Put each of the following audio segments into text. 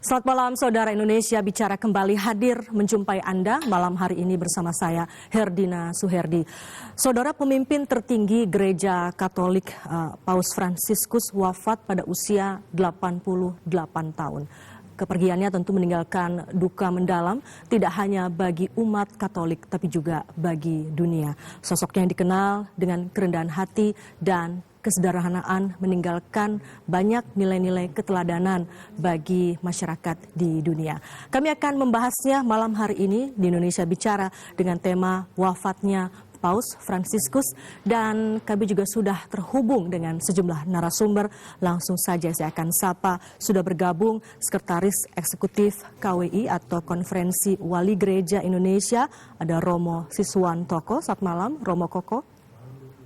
Selamat malam saudara. Indonesia Bicara kembali hadir menjumpai Anda malam hari ini bersama saya Herdina Suherdi. Saudara, pemimpin tertinggi Gereja Katolik Paus Fransiskus wafat pada usia 88 tahun. Kepergiannya tentu meninggalkan duka mendalam tidak hanya bagi umat Katolik tapi juga bagi dunia. Sosoknya yang dikenal dengan kerendahan hati dan kesederhanaan, meninggalkan banyak nilai-nilai keteladanan bagi masyarakat di dunia. Kami akan membahasnya malam hari ini di Indonesia Bicara dengan tema wafatnya Paus Fransiskus, dan kami juga sudah terhubung dengan sejumlah narasumber. Langsung saja saya akan sapa, sudah bergabung Sekretaris Eksekutif KWI atau Konferensi Wali Gereja Indonesia, ada Romo Siswantoko. Selamat malam, Romo Koko.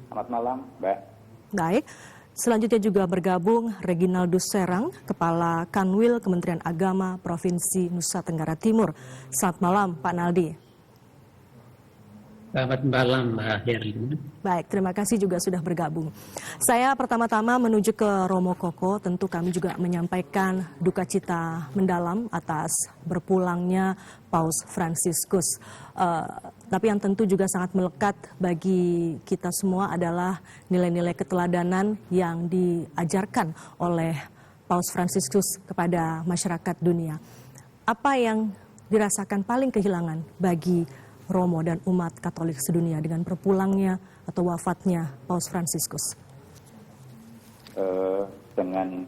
Selamat malam, Mbak. Baik, selanjutnya juga bergabung Reginaldus Serang, Kepala Kanwil Kementerian Agama Provinsi Nusa Tenggara Timur. Selamat malam, Pak Naldi. Selamat malam, Mbak Herlina. Baik, terima kasih juga sudah bergabung. Saya pertama-tama menuju ke Romo Koko, tentu kami juga menyampaikan duka cita mendalam atas berpulangnya Paus Fransiskus. Tapi yang tentu juga sangat melekat bagi kita semua adalah nilai-nilai keteladanan yang diajarkan oleh Paus Fransiskus kepada masyarakat dunia. Apa yang dirasakan paling kehilangan bagi Romo dan umat Katolik sedunia dengan berpulangnya atau wafatnya Paus Fransiskus? Dengan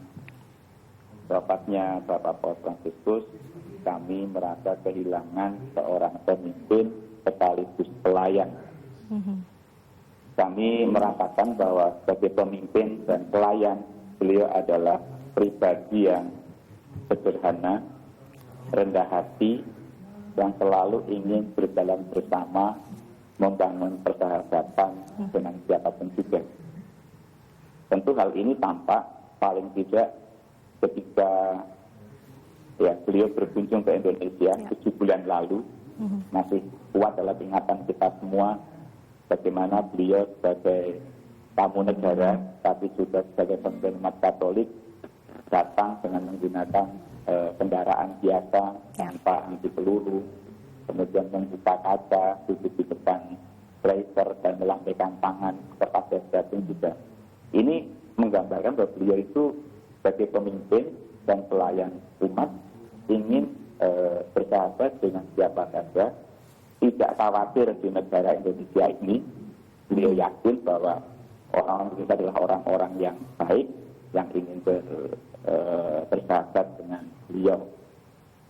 wafatnya Bapak Paus Fransiskus, kami merasa kehilangan seorang pemimpin sekaligus pelayan. Kami merasakan bahwa sebagai pemimpin dan pelayan, beliau adalah pribadi yang sederhana, rendah hati, yang selalu ingin berjalan bersama, membangun persahabatan dengan siapapun juga. Tentu hal ini tampak paling tidak ketika beliau berkunjung ke Indonesia 7 bulan lalu, masih kuat dalam ingatan kita semua bagaimana beliau sebagai tamu negara, tapi juga sebagai pemimpin umat Katolik datang dengan menggunakan kendaraan biasa tanpa anti peluru, kemudian membuka kaca, duduk di depan tracer dan melambaikan tangan serta jatuh juga. Ini menggambarkan bahwa beliau itu sebagai pemimpin dan pelayan umat ingin bersahabat dengan siapa saja, tidak khawatir di negara Indonesia ini. Beliau yakin bahwa orang-orang Indonesia adalah orang-orang yang baik, yang ingin bersahabat dengan beliau.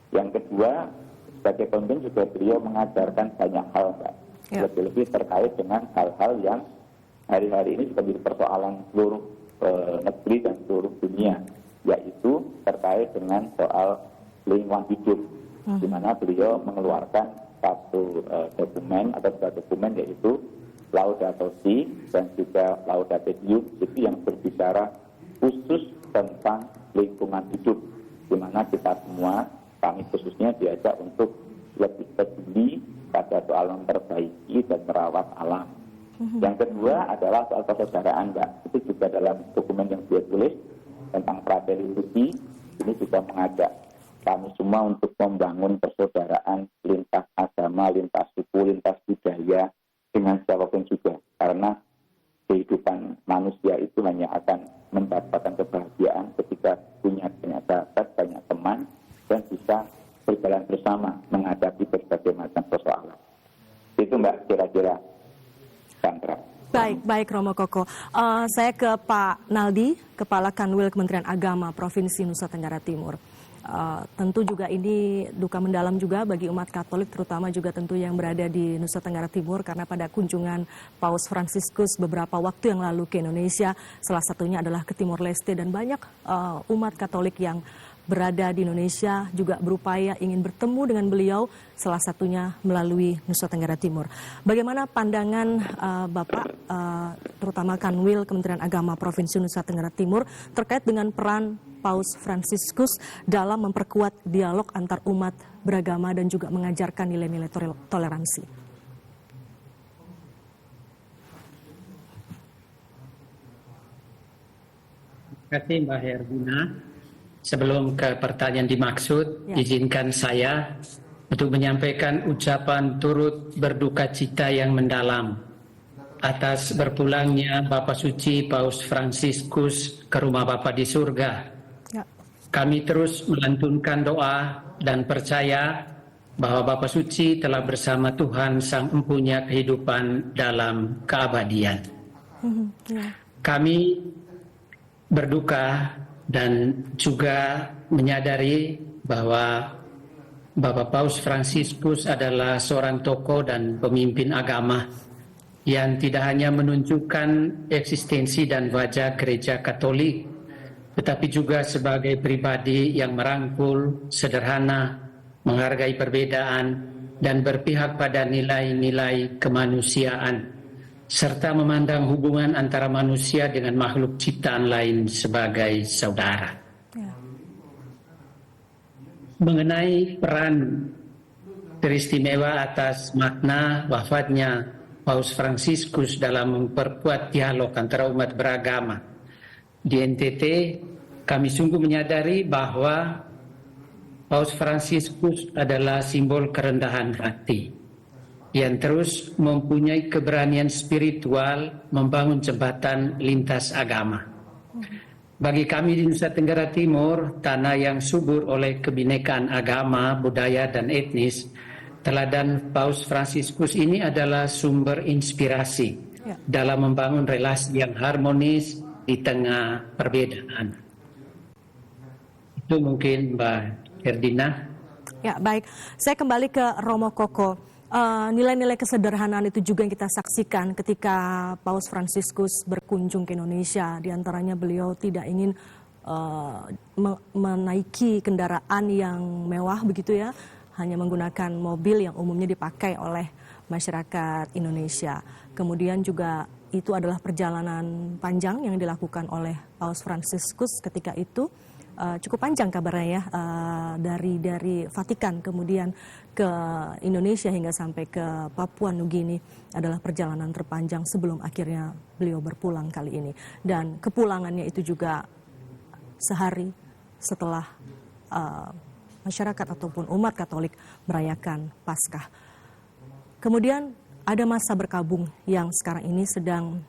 Yang kedua, sebagai pemimpin juga beliau mengajarkan banyak hal, Mbak. Lebih-lebih terkait dengan hal-hal yang hari-hari ini juga menjadi persoalan seluruh negeri dan seluruh dunia, yaitu terkait dengan soal lingkungan hidup, di mana beliau mengeluarkan satu dokumen atau dua dokumen, yaitu Laudato Si dan juga Laudato Deum, itu yang berbicara khusus tentang lingkungan hidup, di mana kita semua, kami khususnya diajak untuk lebih peduli pada soal memperbaiki dan merawat alam. Yang kedua adalah soal persaudaraan, Mbak. Itu juga dalam dokumen yang dia tulis tentang Fratelli. Ini juga mengajak kami semua untuk membangun persaudaraan lintas agama, lintas suku, lintas budaya dengan siapapun juga. Karena kehidupan manusia itu hanya akan mendapatkan kebahagiaan ketika punya banyak sahabat, banyak teman, dan bisa berjalan bersama menghadapi berbagai macam persoalan. Itu, Mbak, kira-kira Sandra. Baik Romo Koko. Saya ke Pak Naldi, Kepala Kanwil Kementerian Agama Provinsi Nusa Tenggara Timur. Tentu juga ini duka mendalam juga bagi umat Katolik, terutama juga tentu yang berada di Nusa Tenggara Timur, karena pada kunjungan Paus Fransiskus beberapa waktu yang lalu ke Indonesia, salah satunya adalah ke Timor Leste, dan banyak umat Katolik yang berada di Indonesia juga berupaya ingin bertemu dengan beliau, salah satunya melalui Nusa Tenggara Timur. Bagaimana pandangan Bapak, terutama Kanwil Kementerian Agama Provinsi Nusa Tenggara Timur, terkait dengan peran Paus Fransiskus dalam memperkuat dialog antar umat beragama dan juga mengajarkan nilai-nilai toleransi? Terima kasih, Mbak Herlina. Sebelum ke pertanyaan dimaksud, izinkan saya untuk menyampaikan ucapan turut berduka cita yang mendalam atas berpulangnya Bapak Suci Paus Fransiskus ke rumah Bapa di surga. Ya. Kami terus melantunkan doa dan percaya bahwa Bapa Suci telah bersama Tuhan Sang Empunya kehidupan dalam keabadian. Ya. Kami berduka dan juga menyadari bahwa Bapak Paus Fransiskus adalah seorang tokoh dan pemimpin agama yang tidak hanya menunjukkan eksistensi dan wajah gereja Katolik, tetapi juga sebagai pribadi yang merangkul, sederhana, menghargai perbedaan, dan berpihak pada nilai-nilai kemanusiaan, serta memandang hubungan antara manusia dengan makhluk ciptaan lain sebagai saudara. Ya. Mengenai peran teristimewa atas makna wafatnya Paus Fransiskus dalam memperkuat dialog antara umat beragama di NTT, kami sungguh menyadari bahwa Paus Fransiskus adalah simbol kerendahan hati yang terus mempunyai keberanian spiritual membangun jembatan lintas agama. Bagi kami di Nusa Tenggara Timur, tanah yang subur oleh kebinekaan agama, budaya, dan etnis, teladan Paus Fransiskus ini adalah sumber inspirasi dalam membangun relasi yang harmonis di tengah perbedaan. Itu mungkin Mbak Herdina. Ya, baik. Saya kembali ke Romo Koko. Nilai-nilai kesederhanaan itu juga yang kita saksikan ketika Paus Fransiskus berkunjung ke Indonesia. Di antaranya beliau tidak ingin menaiki kendaraan yang mewah begitu ya, hanya menggunakan mobil yang umumnya dipakai oleh masyarakat Indonesia. Kemudian juga itu adalah perjalanan panjang yang dilakukan oleh Paus Fransiskus ketika itu. Cukup panjang kabarnya ya, dari Vatikan kemudian ke Indonesia hingga sampai ke Papua Nugini adalah perjalanan terpanjang sebelum akhirnya beliau berpulang kali ini. Dan kepulangannya itu juga sehari setelah masyarakat ataupun umat Katolik merayakan Paskah. Kemudian ada masa berkabung yang sekarang ini sedang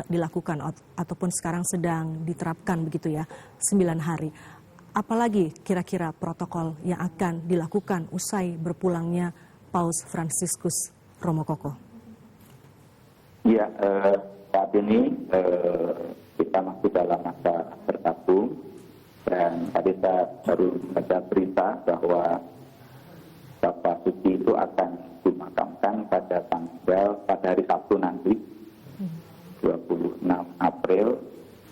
dilakukan ataupun sekarang sedang diterapkan begitu ya, 9 hari. Apalagi kira-kira protokol yang akan dilakukan usai berpulangnya Paus Fransiskus, Romo Koko? Iya, saat ini kita masih dalam masa berkabung dan tadi saya baru membaca berita bahwa Bapak Suci itu akan dimakamkan pada hari Sabtu nanti, 26 April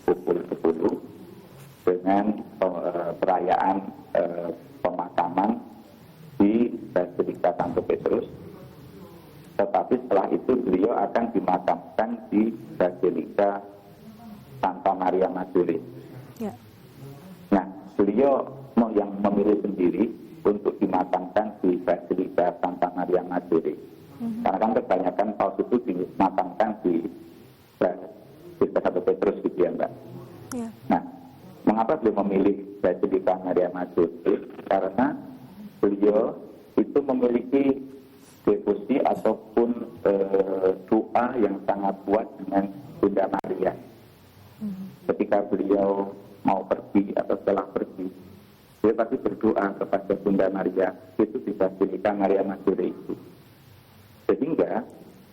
pukul 10 dengan perayaan pemakaman di Basilika Santo Petrus. Tetapi setelah itu beliau akan dimakamkan di Basilika Santa Maria Maggiore. Ya. Nah, beliau yang memilih sendiri untuk dimakamkan di Basilika Santa Maria Maggiore. Karena kan kebanyakan paus itu dimakamkan di Santo Petrus gitu ya Mbak. Ya. Nah, mengapa beliau memilih Basilika Maria Maggiore? Karena beliau itu memiliki devosi ataupun doa yang sangat kuat dengan Bunda Maria. Ketika beliau mau pergi atau setelah pergi, dia pasti berdoa kepada Bunda Maria itu di Basilika Maria Maggiore itu. Sehingga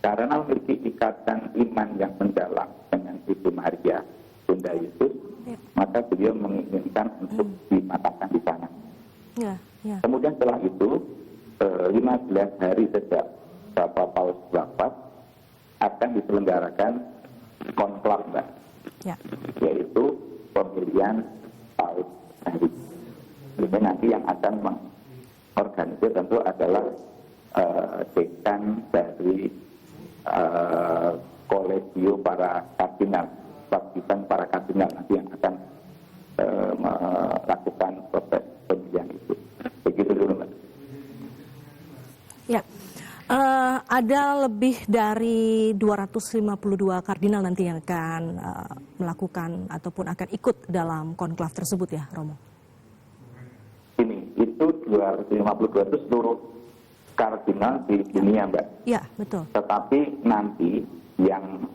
karena memiliki ikatan iman yang mendalam dengan Ibu Maria, Bunda Yesus, maka beliau menginginkan untuk dimakamkan di sana. Ya, ya. Kemudian setelah itu, 15 hari sejak Bapak Paus wafat, akan diselenggarakan konklaf, Mbak. Ya. Yaitu pemilihan Paus baru. Jadi nanti yang akan mengorganisir tentu adalah dekan dari kolegio para kardinal, baptisan para kardinal nanti yang akan melakukan proses pemilihan itu. Begitu dulu, Mbak. Ya, ada lebih dari 252 kardinal nanti yang akan melakukan ataupun akan ikut dalam konklav tersebut ya, Romo? Ini, itu 252 itu seluruh kardinal di dunia, Mbak. Iya, betul. Tetapi nanti yang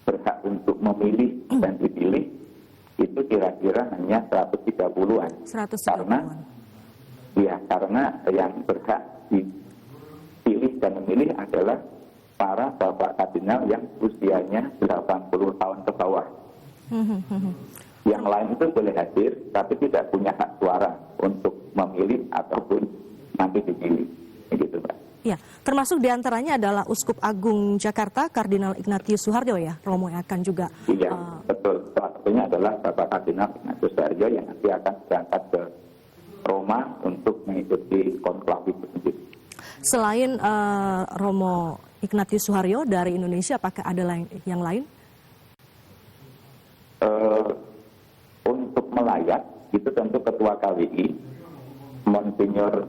berhak untuk memilih dan dipilih itu kira-kira hanya 130-an. 130-an. Karena yang berhak dipilih dan memilih adalah para bapak kardinal yang usianya 80 tahun ke bawah. Yang lain itu boleh hadir, tapi tidak punya hak suara untuk memilih ataupun nanti dipilih. Begitu, Mbak. Ya, termasuk diantaranya adalah Uskup Agung Jakarta, Kardinal Ignatius Suharyo ya, Romo, yang akan juga... Iya, betul. Salah satunya adalah Bapak Kardinal Ignatius Suharyo yang nanti akan berangkat ke Roma untuk mengikuti konklav itu sendiri. Selain Romo Ignatius Suharyo dari Indonesia, apakah ada yang lain? Untuk melayat, itu tentu Ketua KWI, Monsinyur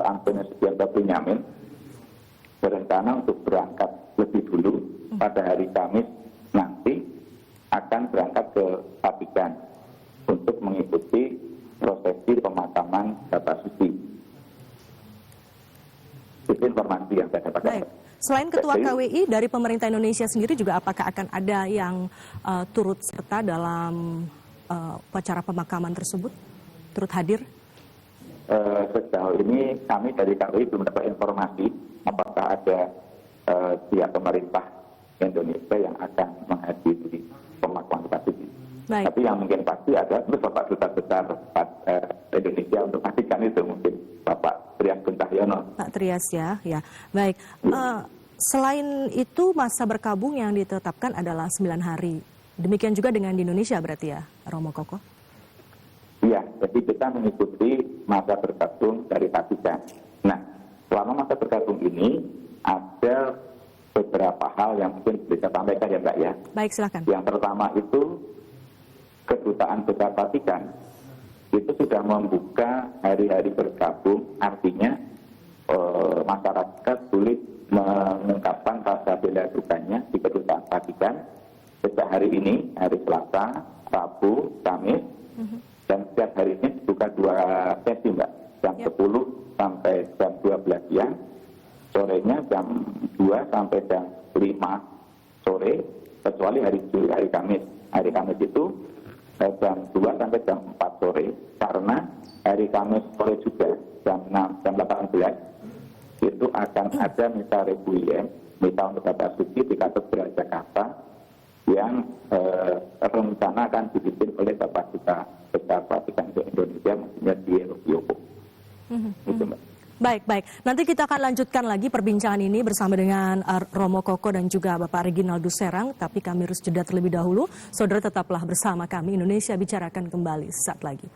Antonius Sugianto Benyamin, berencana untuk berangkat lebih dulu pada hari Kamis nanti akan berangkat ke Vatikan untuk mengikuti prosesi pemakaman Bapak Suci. Itu informasi yang saya dapatkan. Baik. Selain Ketua KWI, dari pemerintah Indonesia sendiri juga apakah akan ada yang turut serta dalam upacara pemakaman tersebut? Turut hadir? Sejauh ini kami dari KWI belum dapat informasi apakah ada pihak pemerintah Indonesia yang akan menghadiri pemakaman Bapak Suci. Tapi yang mungkin pasti ada Bapak Duta Besar Indonesia untuk Vatikan itu mungkin Bapak Trias Guntahyono. Pak Trias ya. Baik. Selain itu masa berkabung yang ditetapkan adalah 9 hari. Demikian juga dengan di Indonesia berarti ya, Romo Koko? Iya, jadi kita mengikuti masa bergabung dari Vatikan. Nah, selama masa bergabung ini ada beberapa hal yang mungkin bisa sampaikan ya, Mbak ya. Baik, silakan. Yang pertama itu Kedutaan Besar Vatikan itu sudah membuka hari-hari bergabung, artinya masyarakat sulit mengungkapkan rasa bela sungkanya di Kedutaan Vatikan sejak hari ini, hari Selasa, Rabu, Kamis. Dan setiap harinya dibuka 2 sesi, Mbak. Jam 10 sampai jam 12 siang. Sorenya jam 2 sampai jam 5 sore. Kecuali hari Kamis. Hari Kamis itu jam 2 sampai jam 4 sore. Karena hari Kamis sore juga jam 6, jam 18 itu akan ada misa requiem, misa untuk Bapak Suci di Katedral Jakarta yang rencana akan dipimpin oleh Bapak Duta Besar Vatikan untuk Indonesia, maksudnya di Yoko. Itu, Mbak. Baik. Nanti kita akan lanjutkan lagi perbincangan ini bersama dengan Romo Koko dan juga Bapak Reginaldus Serang. Tapi kami harus jeda terlebih dahulu. Saudara tetaplah bersama kami. Indonesia Bicarakan kembali sesaat lagi.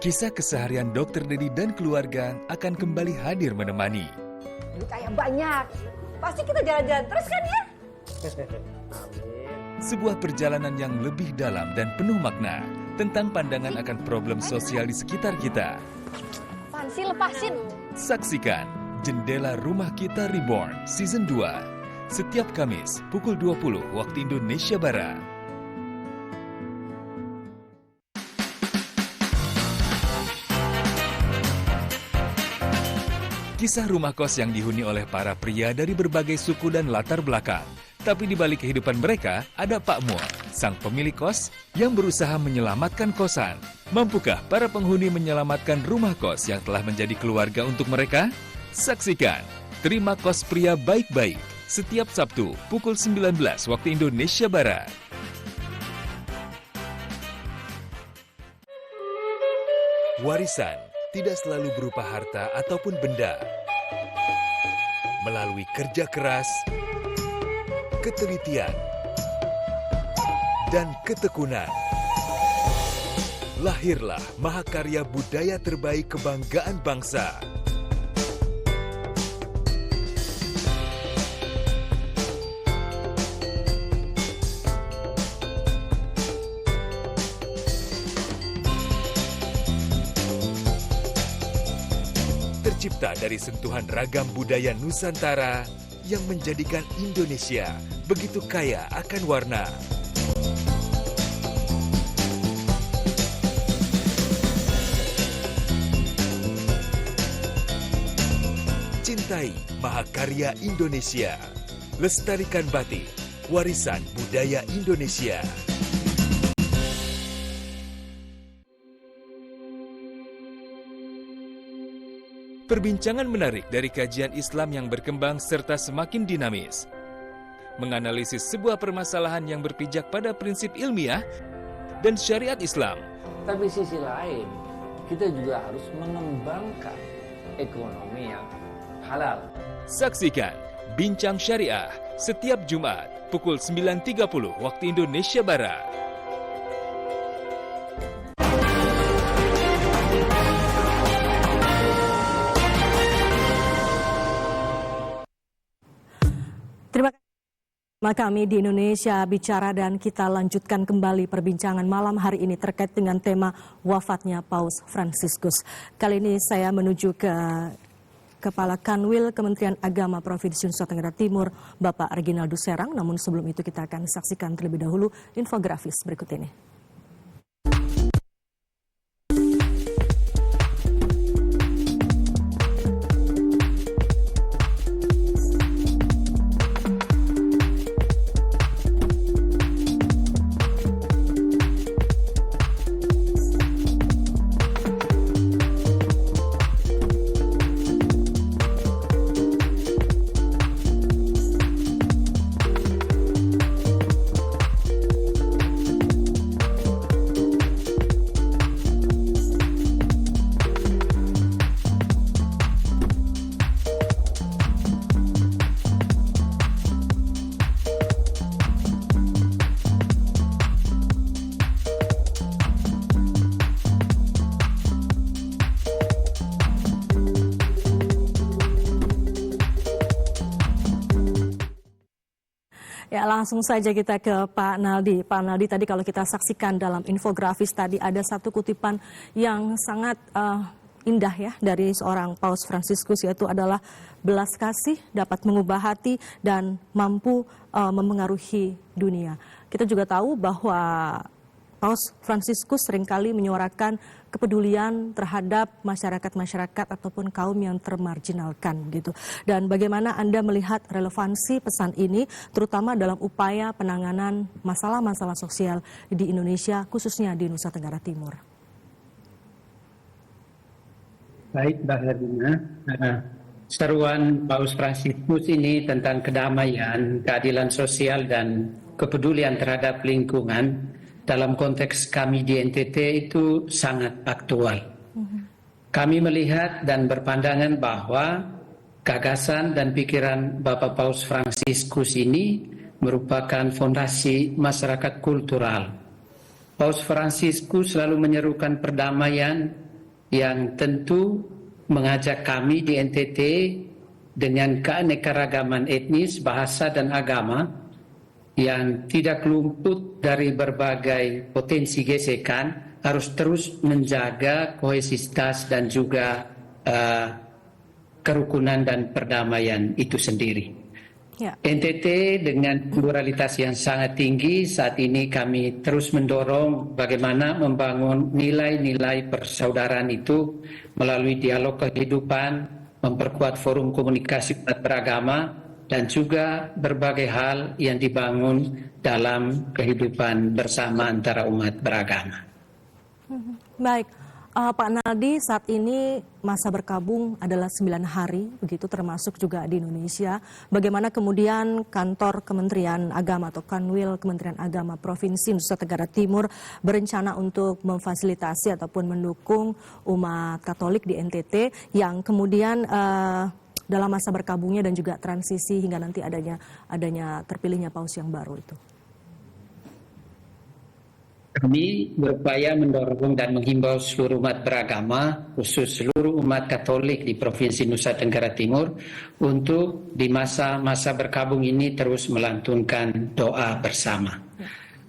Kisah keseharian Dr. Dedi dan keluarga akan kembali hadir menemani. Duit kayak banyak. Pasti kita jalan-jalan terus kan ya? Sebuah perjalanan yang lebih dalam dan penuh makna tentang pandangan akan problem sosial di sekitar kita. Apaan sih, lepasin. Saksikan Jendela Rumah Kita Reborn Season 2 setiap Kamis pukul 20 waktu Indonesia Barat. Kisah rumah kos yang dihuni oleh para pria dari berbagai suku dan latar belakang. Tapi di balik kehidupan mereka, ada Pak Mul, sang pemilik kos yang berusaha menyelamatkan kosan. Mampukah para penghuni menyelamatkan rumah kos yang telah menjadi keluarga untuk mereka? Saksikan Terima Kos Pria Baik-Baik setiap Sabtu pukul 19 waktu Indonesia Barat. Warisan tidak selalu berupa harta ataupun benda. Melalui kerja keras, ketelitian, dan ketekunan, lahirlah mahakarya budaya terbaik kebanggaan bangsa. tercipta dari sentuhan ragam budaya Nusantara yang menjadikan Indonesia begitu kaya akan warna. Cintai Mahakarya Indonesia. Lestarikan batik, warisan budaya Indonesia. Perbincangan menarik dari kajian Islam yang berkembang serta semakin dinamis. Menganalisis sebuah permasalahan yang berpijak pada prinsip ilmiah dan syariat Islam. Tapi sisi lain, kita juga harus mengembangkan ekonomi yang halal. Saksikan Bincang Syariah setiap Jumat pukul 9.30 waktu Indonesia Barat. Terima kasih bersama kami di Indonesia Bicara, dan kita lanjutkan kembali perbincangan malam hari ini terkait dengan tema wafatnya Paus Fransiskus. Kali ini saya menuju ke Kepala Kanwil Kementerian Agama Provinsi Nusa Tenggara Timur, Bapak Reginaldo Serang. Namun sebelum itu kita akan saksikan terlebih dahulu infografis berikut ini. Ya, langsung saja kita ke Pak Naldi. Pak Naldi, tadi kalau kita saksikan dalam infografis tadi ada satu kutipan yang sangat indah ya dari seorang Paus Fransiskus, yaitu adalah belas kasih dapat mengubah hati dan mampu memengaruhi dunia. Kita juga tahu bahwa Paus Fransiskus seringkali menyuarakan kepedulian terhadap masyarakat-masyarakat ataupun kaum yang termarginalkan gitu. Dan bagaimana Anda melihat relevansi pesan ini terutama dalam upaya penanganan masalah-masalah sosial di Indonesia, khususnya di Nusa Tenggara Timur? Baik, Mbak Herdina. Seruan Paus Fransiskus ini tentang kedamaian, keadilan sosial, dan kepedulian terhadap lingkungan dalam konteks kami di NTT itu sangat aktual. Kami melihat dan berpandangan bahwa gagasan dan pikiran Bapak Paus Fransiskus ini merupakan fondasi masyarakat kultural. Paus Fransiskus selalu menyerukan perdamaian yang tentu mengajak kami di NTT dengan keanekaragaman etnis, bahasa, dan agama yang tidak luput dari berbagai potensi gesekan, harus terus menjaga kohesivitas dan juga kerukunan dan perdamaian itu sendiri. Ya. NTT dengan pluralitas yang sangat tinggi, saat ini kami terus mendorong bagaimana membangun nilai-nilai persaudaraan itu melalui dialog kehidupan, memperkuat forum komunikasi umat beragama, dan juga berbagai hal yang dibangun dalam kehidupan bersama antara umat beragama. Baik, Pak Naldi, saat ini masa berkabung adalah 9 hari, begitu termasuk juga di Indonesia. Bagaimana kemudian kantor Kementerian Agama atau Kanwil Kementerian Agama Provinsi Nusa Tenggara Timur berencana untuk memfasilitasi ataupun mendukung umat Katolik di NTT yang kemudian dalam masa berkabungnya dan juga transisi hingga nanti adanya terpilihnya paus yang baru itu? Kami berupaya mendorong dan menghimbau seluruh umat beragama, khusus seluruh umat Katolik di Provinsi Nusa Tenggara Timur, untuk di masa-masa berkabung ini terus melantunkan doa bersama.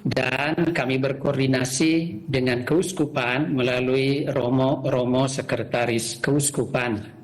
Dan kami berkoordinasi dengan keuskupan melalui Romo Sekretaris Keuskupan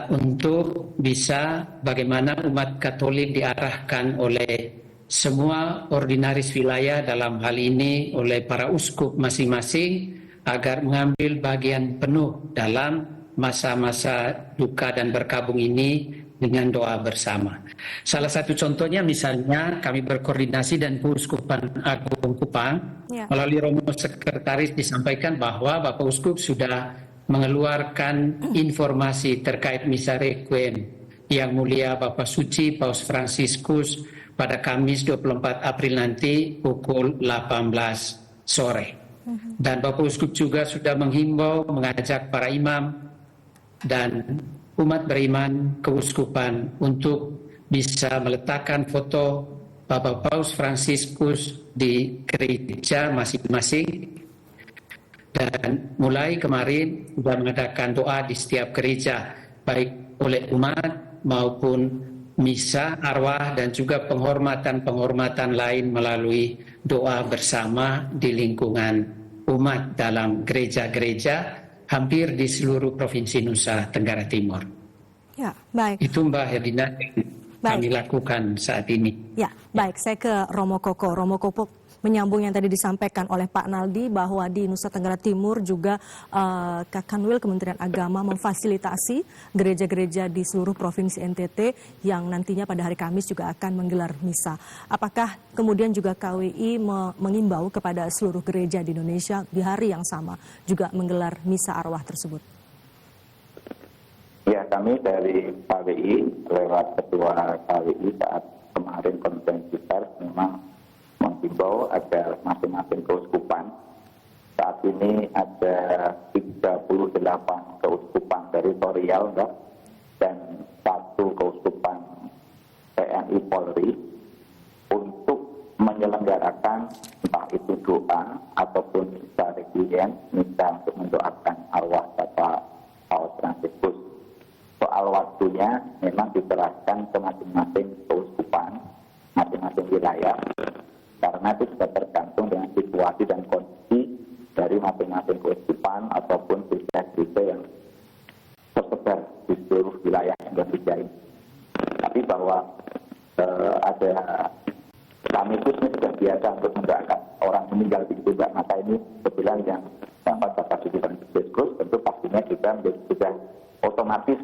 untuk bisa bagaimana umat Katolik diarahkan oleh semua ordinaris wilayah, dalam hal ini oleh para uskup masing-masing, agar mengambil bagian penuh dalam masa-masa duka dan berkabung ini dengan doa bersama. Salah satu contohnya misalnya kami berkoordinasi dan Keuskupan Agung Kupang, melalui Romo Sekretaris disampaikan bahwa Bapak Uskup sudah mengeluarkan informasi terkait misa requiem Yang Mulia Bapak Suci Paus Fransiskus pada Kamis 24 April nanti pukul 18 sore. Dan Bapak Uskup juga sudah menghimbau, mengajak para imam dan umat beriman keuskupan untuk bisa meletakkan foto Bapak Paus Fransiskus di gereja masing-masing. Dan mulai kemarin sudah mengadakan doa di setiap gereja, baik oleh umat maupun misa arwah dan juga penghormatan-penghormatan lain melalui doa bersama di lingkungan umat dalam gereja-gereja hampir di seluruh Provinsi Nusa Tenggara Timur. Ya, baik. Itu Mbak Herdina kami lakukan saat ini. Ya, baik. Saya ke Romo Koko. Romo Koko, menyambung yang tadi disampaikan oleh Pak Naldi bahwa di Nusa Tenggara Timur juga Kakanwil Kementerian Agama memfasilitasi gereja-gereja di seluruh Provinsi NTT yang nantinya pada hari Kamis juga akan menggelar misa. Apakah kemudian juga KWI mengimbau kepada seluruh gereja di Indonesia di hari yang sama juga menggelar misa arwah tersebut? Ya, kami dari KWI lewat Ketua KWI saat kemarin konferensi pers memang menghimbau agar masing-masing keuskupan, saat ini ada 38 keuskupan teritorial dan 1 keuskupan TNI Polri, untuk menyelenggarakan entah itu doa ataupun misa requiem, misa untuk mendoakan arwah Bapak Paus Fransiskus. Soal waktunya memang diserahkan ke masing-masing keuskupan, masing-masing wilayah, karena itu sudah tergantung dengan situasi dan kondisi dari masing-masing keuskupan ataupun gereja-gereja yang tersebar di seluruh wilayah Indonesia ini. Tapi bahwa ada kami itu sudah biasa untuk mendoakan orang meninggal di situ, maka ini kebetulan yang dapat Bapak Suci Fransiskus, tentu pastinya juga menjadi sudah otomatis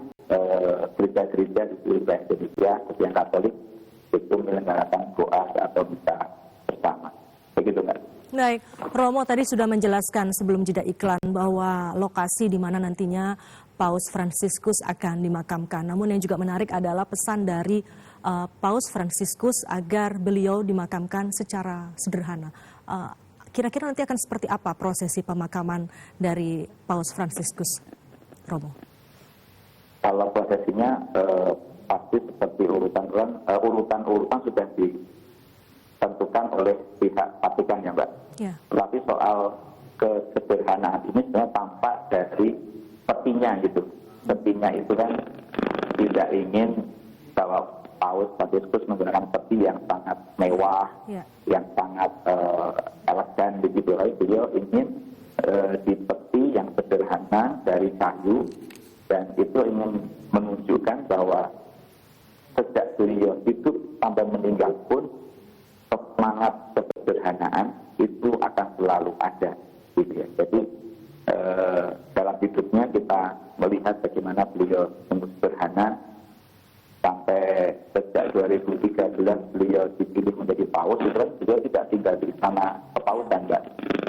gereja-gereja di seluruh Indonesia yang Katolik itu menyelenggarakan doa atau misa bersama. Begitu, Mbak. Baik, Romo tadi sudah menjelaskan sebelum jeda iklan bahwa lokasi di mana nantinya Paus Fransiskus akan dimakamkan. Namun yang juga menarik adalah pesan dari Paus Fransiskus agar beliau dimakamkan secara sederhana. Kira-kira nanti akan seperti apa prosesi pemakaman dari Paus Fransiskus, Romo? Kalau prosesinya pasti seperti urutan-urutan sudah ditentukan oleh pihak Vatikan ya, Mbak. Ya. Tapi soal kesederhanaan ini sebenarnya tampak dari petinya gitu. Petinya itu kan tidak ingin bahwa Paus Fransiskus menggunakan peti yang sangat mewah, yang sangat elegan begitu. Beliau ingin di peti yang sederhana dari kayu, dan itu ingin menunjukkan bahwa sejak beliau hidup sampai meninggal pun semangat kesederhanaan itu akan selalu ada, gitu ya. Jadi dalam hidupnya kita melihat bagaimana beliau sungguh sederhana sampai sejak 2013 beliau dipilih menjadi paus. Itu beliau tidak tinggal di istana kepausan, Mbak,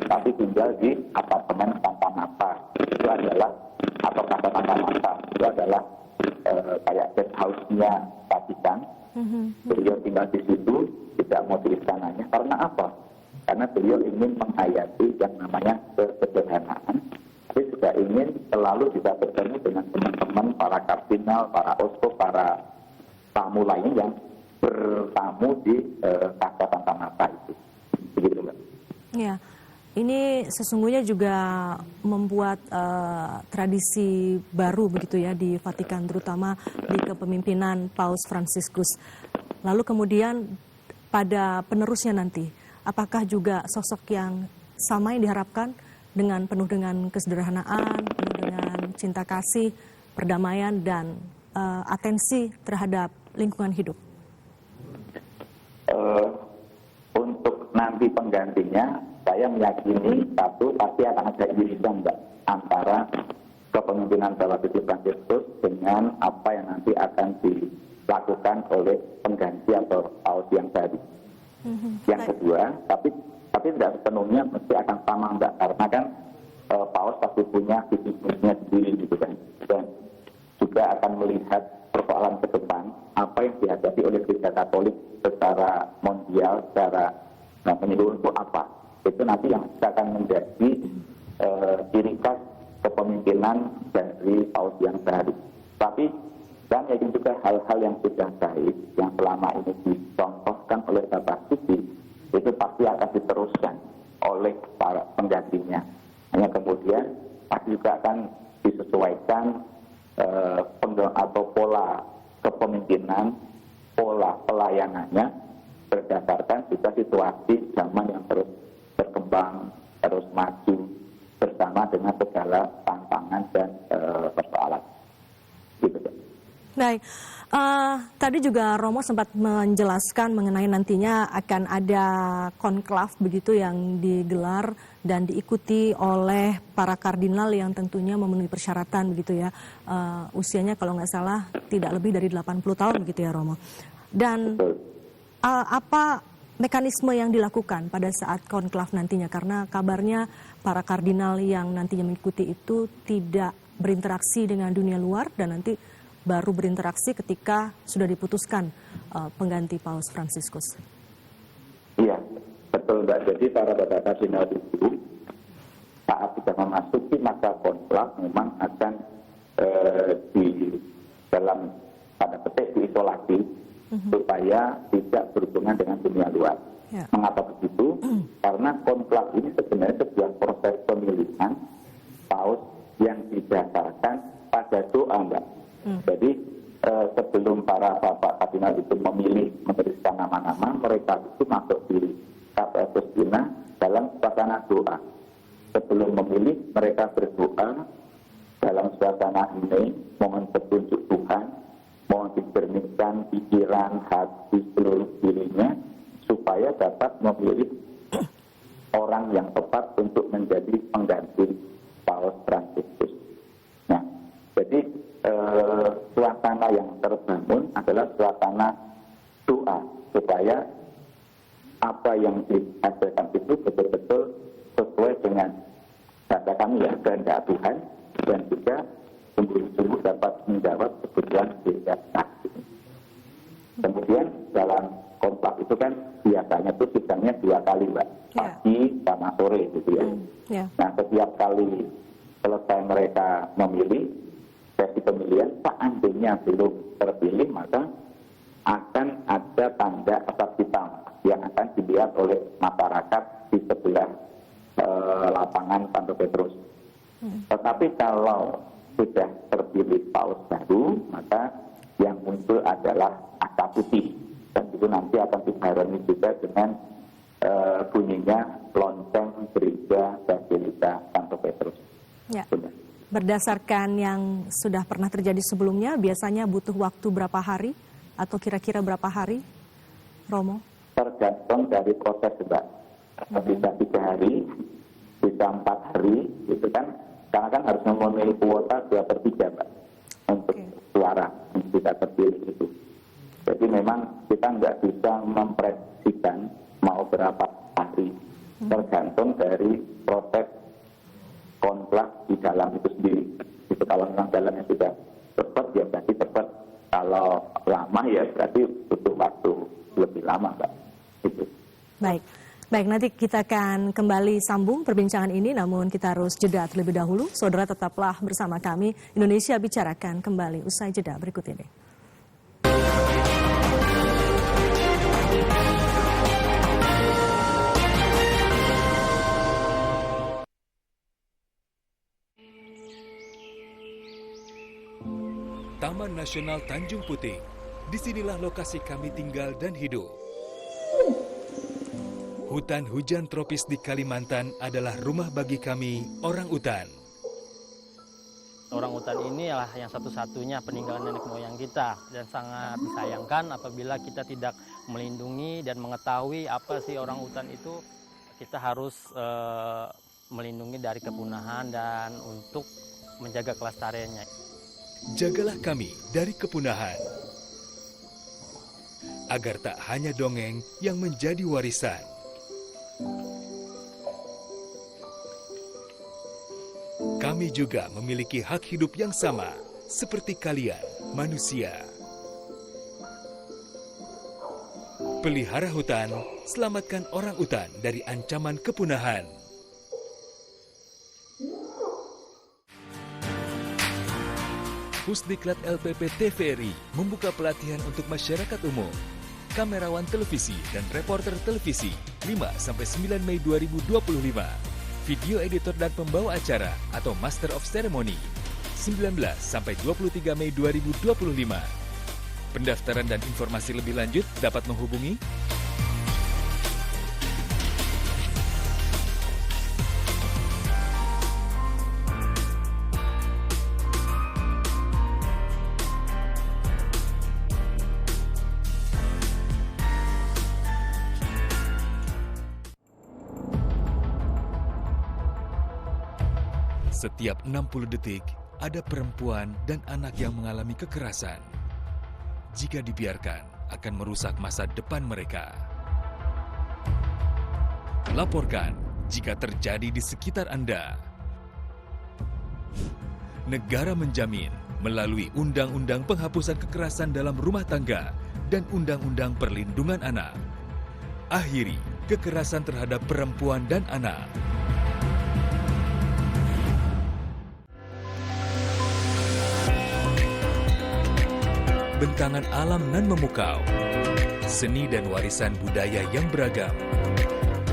tapi tinggal di apartemen Santa Marta. Itu adalah itu adalah kayak guest house-nya Vatikan. Beliau tinggal di situ, tidak mau di istananya. Karena apa? Karena beliau ingin menghayati yang namanya kesederhanaan, tapi juga ingin selalu bisa bertemu dengan teman-teman, para kardinal, para uskup, para tamu lainnya yang bertamu di Casa Santa Marta itu. Begitu, Mbak. Ya. Ini sesungguhnya juga membuat tradisi baru begitu ya di Vatikan, terutama di kepemimpinan Paus Fransiskus. Lalu kemudian pada penerusnya nanti, apakah juga sosok yang sama yang diharapkan dengan penuh dengan kesederhanaan, penuh dengan cinta kasih, perdamaian dan atensi terhadap lingkungan hidup? Untuk nanti penggantinya, saya meyakini satu pasti akan ada irisan, Mbak, antara kepemimpinan Bapak Siskus Fransiskus dengan apa yang nanti akan dilakukan oleh pengganti atau paus yang baru. Yang kedua, tapi tidak sepenuhnya mesti akan sama, Mbak, karena kan paus pasti punya visi-misinya sendiri gitu kan, dan juga akan melihat persoalan ke depan apa yang dihadapi oleh Gereja Katolik secara mondial, secara menyeluruh itu apa. Itu nanti yang akan menjadi ciri khas kepemimpinan dari paus yang baru. Tapi dan yakin juga hal-hal yang sudah baik yang selama ini dicontohkan oleh Bapak Suci itu pasti akan diteruskan oleh para penggantinya. Hanya kemudian pasti juga akan disesuaikan atau pola kepemimpinan, pola pelayanannya berdasarkan juga situasi zaman yang terus berkembang, terus maju bersama dengan segala tantangan dan persoalan. Gitu. Baik, tadi juga Romo sempat menjelaskan mengenai nantinya akan ada konklav begitu yang digelar dan diikuti oleh para kardinal yang tentunya memenuhi persyaratan begitu ya. Usianya kalau nggak salah tidak lebih dari 80 tahun begitu ya Romo. Dan apa mekanisme yang dilakukan pada saat konklav nantinya? Karena kabarnya para kardinal yang nantinya mengikuti itu tidak berinteraksi dengan dunia luar dan nanti baru berinteraksi ketika sudah diputuskan pengganti Paus Fransiskus. Iya, betul Mbak. Jadi para bapak kardinal itu saat sudah memasuki masa konklav memang akan di dalam tanda petik diisolasi supaya tidak berhubungan dengan dunia luar. Ya. Mengapa begitu? Karena konklav ini sebenarnya sebuah proses pemilihan paus yang didasarkan pada doa, Mbak. Jadi sebelum para bapak kardinal itu memilih menuliskan nama-nama, mereka itu masuk di Kapel Sistina dalam suasana doa. Sebelum memilih, mereka berdoa dalam suasana ini, mohon petunjuk Tuhan, mohon dibernihkan pikiran, hati, seluruh dirinya, supaya dapat memilih orang yang tepat untuk menjadi pengganti Paus Fransiskus. Nah, jadi suasana yang terbangun adalah suasana doa supaya apa yang dihasilkan itu betul-betul sesuai dengan kata kami ya, kehendak Tuhan dan juga sungguh-sungguh dapat menjawab kebutuhan gereja. Kemudian dalam konklav itu kan biasanya tuh sidangnya 2 kali, Mbak, pagi sama sore gitu ya. Nah, setiap kali selesai mereka memilih sesi pemilihan, seandainya belum terpilih maka akan ada tanda asap hitam yang akan dilihat oleh masyarakat di sebelah lapangan Santo Petrus. Tetapi kalau sudah terpilih paus baru, maka yang muncul adalah asap putih dan itu nanti akan dibarengi juga dengan bunyinya lonceng gereja Basilika Santo Petrus. Ya. Berdasarkan yang sudah pernah terjadi sebelumnya, biasanya butuh waktu berapa hari atau kira-kira berapa hari, Romo? Tergantung dari proses, Mbak. Bisa 3 hari, bisa 4 hari, gitu kan? Karena kan harus memenuhi kuota 2/3, Mbak, untuk suara yang tidak terpilih itu. Jadi memang kita nggak bisa memprediksikan mau berapa hari, tergantung dari proses konklav di dalam itu sendiri. Itu kalau memang dalamnya sudah cepat ya berarti cepat. Kalau lama ya berarti butuh waktu lebih lama, Mbak. Itu. Baik, nanti kita akan kembali sambung perbincangan ini, namun kita harus jeda terlebih dahulu. Saudara tetaplah bersama kami. Indonesia Bicarakan kembali usai jeda berikut ini. Taman Nasional Tanjung Puting. Disinilah lokasi kami tinggal dan hidup. Hutan hujan tropis di Kalimantan adalah rumah bagi kami orang utan. Orang utan orangutan ini adalah yang satu-satunya peninggalan nenek moyang kita, dan sangat disayangkan apabila kita tidak melindungi dan mengetahui apa sih orangutan itu. Kita harus melindungi dari kepunahan dan untuk menjaga kelestariannya. Jagalah kami dari kepunahan, agar tak hanya dongeng yang menjadi warisan. Kami juga memiliki hak hidup yang sama seperti kalian, manusia. Pelihara hutan, selamatkan orangutan dari ancaman kepunahan. Pusdiklat LPP TVRI membuka pelatihan untuk masyarakat umum, kamerawan televisi dan reporter televisi 5-9 Mei 2025. Video editor dan pembawa acara atau Master of Ceremony 19-23 Mei 2025. Pendaftaran dan informasi lebih lanjut dapat menghubungi Setiap 60 detik, ada perempuan dan anak yang mengalami kekerasan. Jika dibiarkan, akan merusak masa depan mereka. Laporkan jika terjadi di sekitar Anda. Negara menjamin melalui Undang-Undang Penghapusan Kekerasan dalam Rumah Tangga dan Undang-Undang Perlindungan Anak. Akhiri kekerasan terhadap perempuan dan anak. Bentangan alam nan memukau, seni dan warisan budaya yang beragam.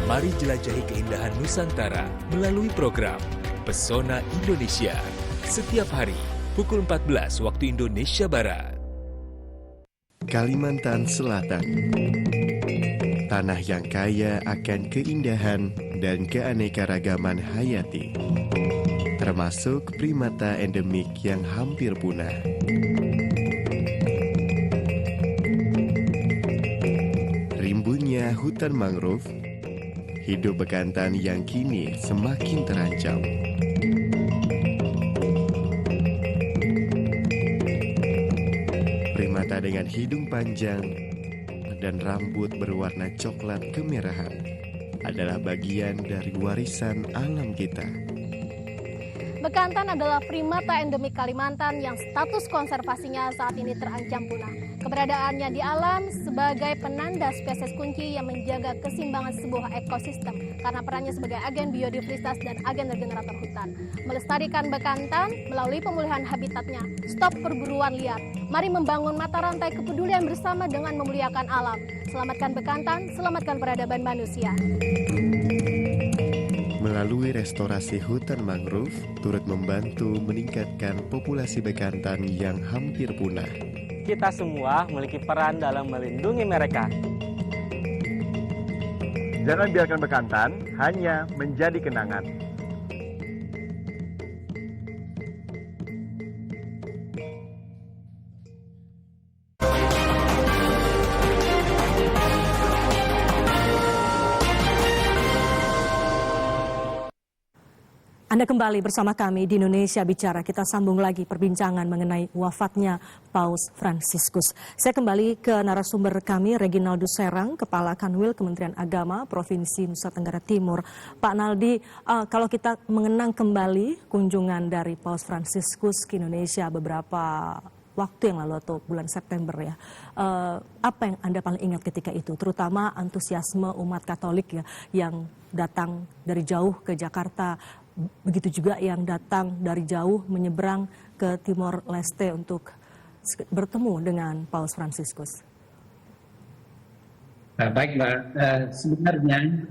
Mari jelajahi keindahan Nusantara melalui program Pesona Indonesia. Setiap hari, pukul 14 waktu Indonesia Barat. Kalimantan Selatan, tanah yang kaya akan keindahan dan keanekaragaman hayati, termasuk primata endemik yang hampir punah. Rimbunnya hutan mangrove, hidup bekantan yang kini semakin terancam. Primata dengan hidung panjang dan rambut berwarna coklat kemerahan adalah bagian dari warisan alam kita. Bekantan adalah primata endemik Kalimantan yang status konservasinya saat ini terancam punah. Keberadaannya di alam sebagai penanda spesies kunci yang menjaga keseimbangan sebuah ekosistem karena perannya sebagai agen biodiversitas dan agen regenerator hutan. Melestarikan bekantan melalui pemulihan habitatnya, stop perburuan liar. Mari membangun mata rantai kepedulian bersama dengan memuliakan alam. Selamatkan bekantan, selamatkan peradaban manusia. Melalui restorasi hutan mangrove, turut membantu meningkatkan populasi bekantan yang hampir punah. Kita semua memiliki peran dalam melindungi mereka. Jangan biarkan bekantan hanya menjadi kenangan. Anda kembali bersama kami di Indonesia Bicara. Kita sambung lagi perbincangan mengenai wafatnya Paus Fransiskus. Saya kembali ke narasumber kami, Reginaldo Serang, Kepala Kanwil Kementerian Agama Provinsi Nusa Tenggara Timur. Pak Naldi, kalau kita mengenang kembali kunjungan dari Paus Fransiskus ke Indonesia beberapa waktu yang lalu atau bulan September ya, apa yang Anda paling ingat ketika itu? Terutama antusiasme umat Katolik ya yang datang dari jauh ke Jakarta. Begitu juga yang datang dari jauh menyeberang ke Timor Leste untuk bertemu dengan Paus Fransiskus. Baik Mbak, sebenarnya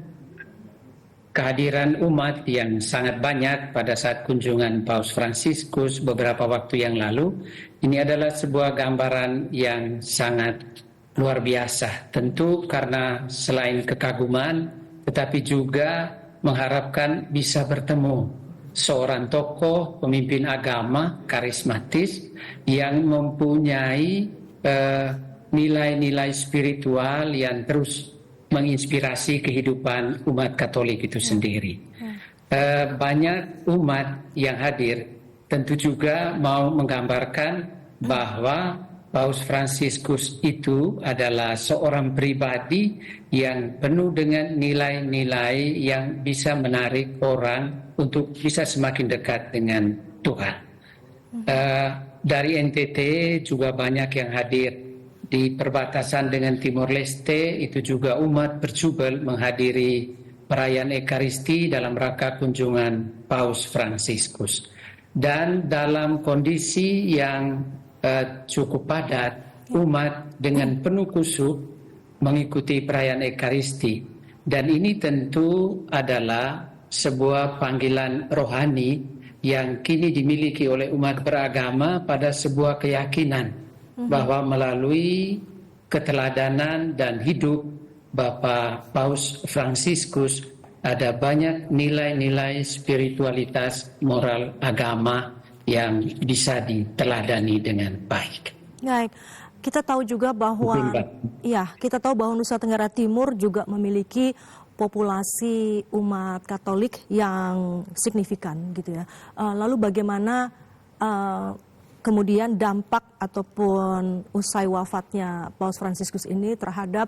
kehadiran umat yang sangat banyak pada saat kunjungan Paus Fransiskus beberapa waktu yang lalu, ini adalah sebuah gambaran yang sangat luar biasa. Tentu karena selain kekaguman, tetapi juga mengharapkan bisa bertemu seorang tokoh pemimpin agama karismatis yang mempunyai nilai-nilai spiritual yang terus menginspirasi kehidupan umat Katolik itu sendiri. Banyak umat yang hadir tentu juga mau menggambarkan bahwa Paus Fransiskus itu adalah seorang pribadi yang penuh dengan nilai-nilai yang bisa menarik orang untuk bisa semakin dekat dengan Tuhan. Dari NTT juga banyak yang hadir. Di perbatasan dengan Timor Leste itu juga umat berjubel menghadiri perayaan Ekaristi dalam rangka kunjungan Paus Fransiskus. Dan dalam kondisi yang cukup padat, umat dengan penuh khusyuk mengikuti perayaan Ekaristi. Dan ini tentu adalah sebuah panggilan rohani yang kini dimiliki oleh umat beragama pada sebuah keyakinan bahwa melalui keteladanan dan hidup Bapak Paus Fransiskus ada banyak nilai-nilai spiritualitas moral agama yang bisa diteladani dengan baik. Baik, kita tahu juga bahwa Nusa Tenggara Timur juga memiliki populasi umat Katolik yang signifikan gitu ya. Lalu bagaimana kemudian dampak ataupun usai wafatnya Paus Fransiskus ini terhadap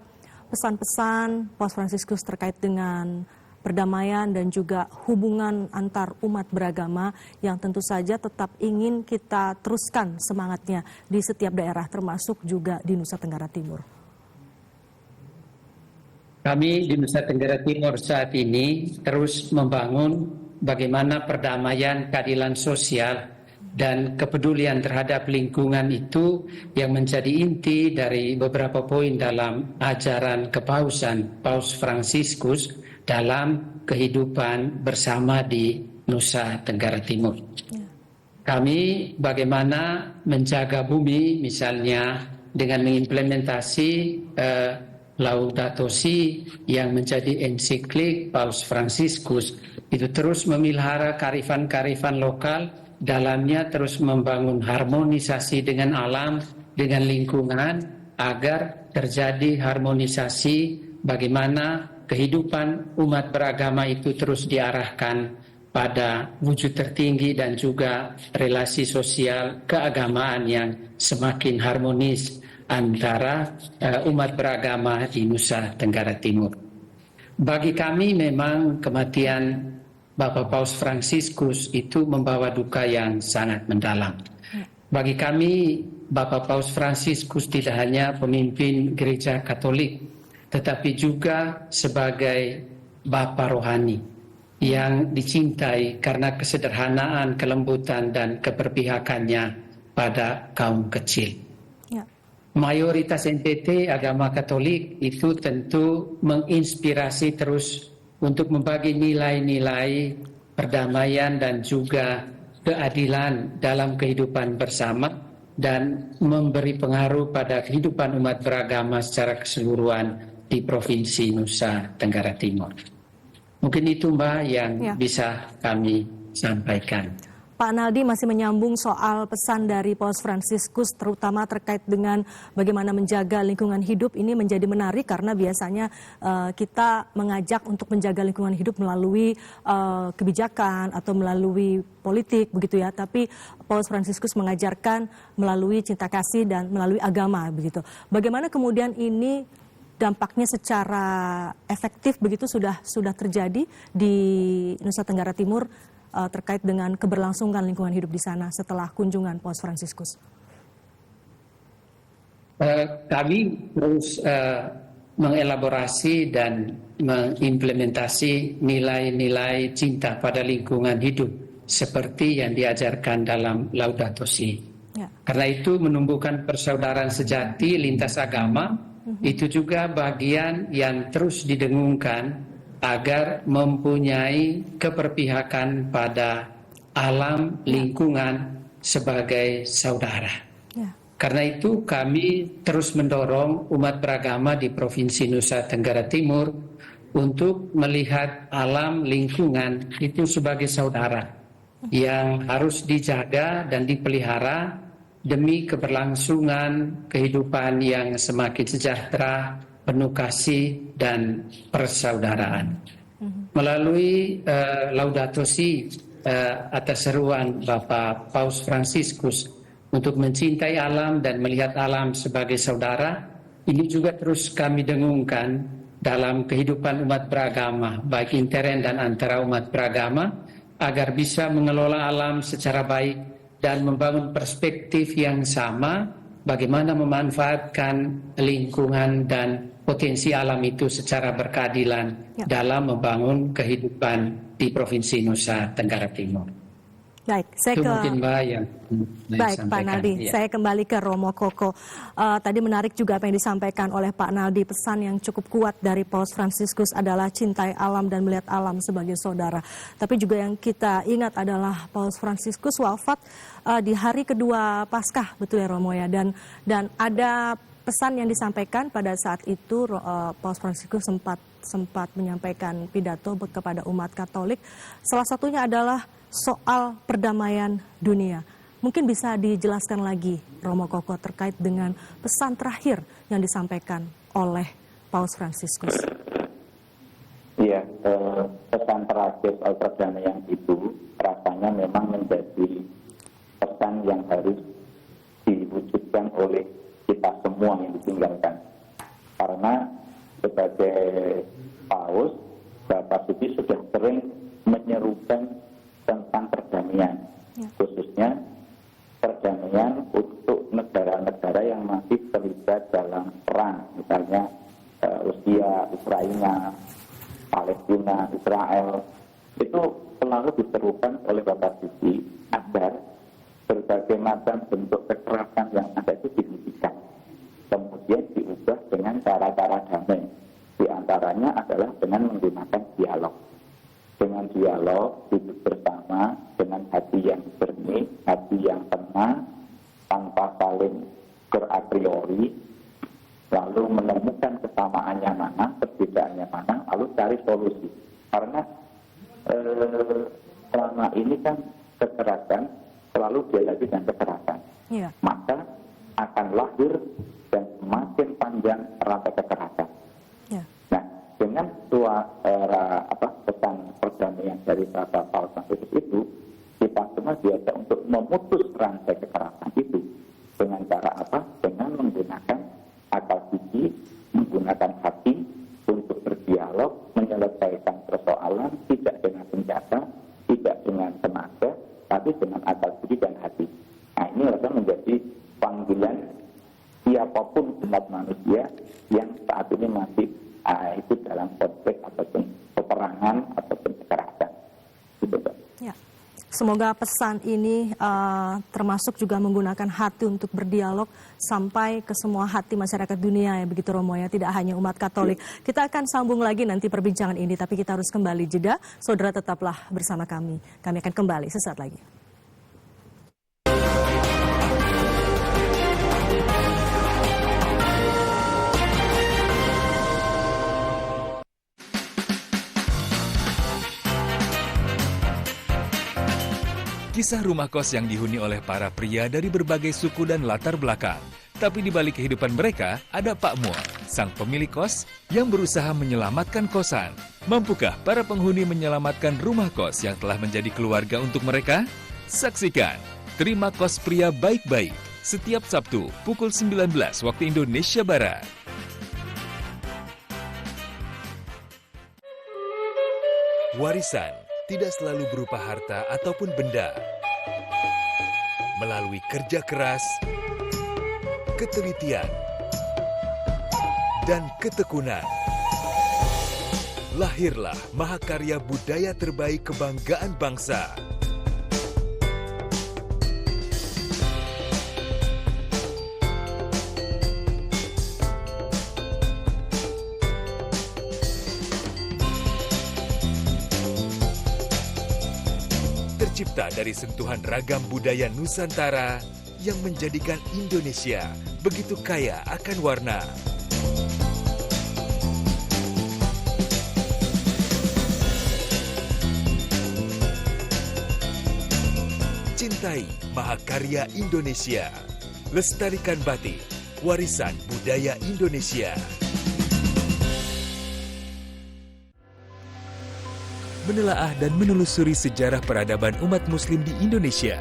pesan-pesan Paus Fransiskus terkait dengan perdamaian dan juga hubungan antar umat beragama yang tentu saja tetap ingin kita teruskan semangatnya di setiap daerah termasuk juga di Nusa Tenggara Timur. Kami di Nusa Tenggara Timur saat ini terus membangun bagaimana perdamaian, keadilan sosial dan kepedulian terhadap lingkungan itu yang menjadi inti dari beberapa poin dalam ajaran kepausan Paus Fransiskus dalam kehidupan bersama di Nusa Tenggara Timur. Kami bagaimana menjaga bumi misalnya dengan mengimplementasi Laudato Si yang menjadi ensiklik Paus Fransiskus itu terus memelihara kearifan-kearifan lokal, dalamnya terus membangun harmonisasi dengan alam, dengan lingkungan agar terjadi harmonisasi bagaimana kehidupan umat beragama itu terus diarahkan pada wujud tertinggi dan juga relasi sosial keagamaan yang semakin harmonis antara umat beragama di Nusa Tenggara Timur. Bagi kami memang kematian Bapak Paus Fransiskus itu membawa duka yang sangat mendalam. Bagi kami Bapak Paus Fransiskus tidak hanya pemimpin gereja Katolik, tetapi juga sebagai Bapa rohani yang dicintai karena kesederhanaan, kelembutan, dan keberpihakannya pada kaum kecil. Mayoritas NTT agama Katolik itu tentu menginspirasi terus untuk membagi nilai-nilai perdamaian dan juga keadilan dalam kehidupan bersama dan memberi pengaruh pada kehidupan umat beragama secara keseluruhan di Provinsi Nusa Tenggara Timur. Mungkin itu Mbak yang bisa kami sampaikan. Pak Naldi masih menyambung soal pesan dari Paus Fransiskus terutama terkait dengan bagaimana menjaga lingkungan hidup. Ini menjadi menarik karena biasanya kita mengajak untuk menjaga lingkungan hidup melalui kebijakan atau melalui politik begitu ya. Tapi Paus Fransiskus mengajarkan melalui cinta kasih dan melalui agama begitu. Bagaimana kemudian ini dampaknya secara efektif begitu sudah terjadi di Nusa Tenggara Timur terkait dengan keberlangsungan lingkungan hidup di sana setelah kunjungan Paus Fransiskus? Kami terus mengelaborasi dan mengimplementasi nilai-nilai cinta pada lingkungan hidup seperti yang diajarkan dalam Laudato Si. Karena itu menumbuhkan persaudaraan sejati lintas agama, itu juga bagian yang terus didengungkan agar mempunyai keberpihakan pada alam lingkungan sebagai saudara. Karena itu kami terus mendorong umat beragama di Provinsi Nusa Tenggara Timur untuk melihat alam lingkungan itu sebagai saudara. yang harus dijaga dan dipelihara demi keberlangsungan kehidupan yang semakin sejahtera, penuh kasih dan persaudaraan. Melalui Laudato Si atas seruan Bapak Paus Fransiskus untuk mencintai alam dan melihat alam sebagai saudara, ini juga terus kami dengungkan dalam kehidupan umat beragama, baik intern dan antara umat beragama, agar bisa mengelola alam secara baik dan membangun perspektif yang sama, bagaimana memanfaatkan lingkungan dan potensi alam itu secara berkeadilan dalam membangun kehidupan di Provinsi Nusa Tenggara Timur. Baik, saya Itu mungkin Mbak yang Baik, Pak Naldi. Ya. Saya kembali ke Romo Koko. Tadi menarik juga apa yang disampaikan oleh Pak Naldi. Pesan yang cukup kuat dari Paus Fransiskus adalah cintai alam dan melihat alam sebagai saudara. Tapi juga yang kita ingat adalah Paus Fransiskus wafat di hari kedua Paskah, betul ya Romo ya. Dan ada pesan yang disampaikan pada saat itu Paus Fransiskus sempat menyampaikan pidato kepada umat Katolik. Salah satunya adalah soal perdamaian dunia. Mungkin bisa dijelaskan lagi Romo Koko terkait dengan pesan terakhir yang disampaikan oleh Paus Fransiskus. Iya, pesan terakhir soal perdamaian itu rasanya memang menjadi pesan yang harus diwujudkan oleh kita semua yang ditinggalkan. Karena sebagai Paus, Bapak Suci sudah sering menyerukan tentang perdamaian, khususnya perdamaian untuk negara-negara yang masih terlibat dalam perang, misalnya Rusia, Ukraina, Palestina, Israel. Itu selalu diserukan oleh Bapak Suci agar berbagai macam bentuk kekerasan yang ada itu dihentikan, kemudian diubah dengan cara-cara damai. Di antaranya adalah dengan menggunakan dialog. Dengan dialog, duduk bersama, dengan hati yang jernih, hati yang tenang, tanpa saling berapriori, lalu menemukan kesamaannya mana, perbedaannya mana, lalu cari solusi. Karena selama ini kan kekerasan selalu dialagi dengan kekerasan. Maka akan lahir dan semakin panjang rantai kekerasan. Nah, dengan pesan perdamaian dari Bapak Paus Fransiskus itu, kita semua diajak untuk memutus rantai kekerasan itu. Dengan cara apa? Dengan menggunakan akal budi, menggunakan hati untuk berdialog, menyelesaikan persoalan tidak dengan senjata, tidak dengan tenaga, tapi dengan akal budi dan hati. Nah, ini rasa menjadi panggilan siapapun umat manusia yang saat ini masih itu dalam konflik ataupun peperangan ataupun kekerasan. Gitu, Pak. Ya. Semoga pesan ini termasuk juga menggunakan hati untuk berdialog sampai ke semua hati masyarakat dunia ya begitu Romo ya, tidak hanya umat Katolik. Kita akan sambung lagi nanti perbincangan ini, tapi kita harus kembali jeda. Saudara tetaplah bersama kami. Kami akan kembali sesaat lagi. Kisah rumah kos yang dihuni oleh para pria dari berbagai suku dan latar belakang. Tapi di balik kehidupan mereka, ada Pak Muar, sang pemilik kos yang berusaha menyelamatkan kosan. Mampukah para penghuni menyelamatkan rumah kos yang telah menjadi keluarga untuk mereka? Saksikan Terima Kos Pria Baik-Baik setiap Sabtu pukul 19 waktu Indonesia Barat. Warisan tidak selalu berupa harta ataupun benda. Melalui kerja keras, ketelitian, dan ketekunan, lahirlah mahakarya budaya terbaik kebanggaan bangsa. Tercipta dari sentuhan ragam budaya Nusantara yang menjadikan Indonesia begitu kaya akan warna. Cintai Mahakarya Indonesia. Lestarikan batik, warisan budaya Indonesia. Menelaah dan menelusuri sejarah peradaban umat muslim di Indonesia.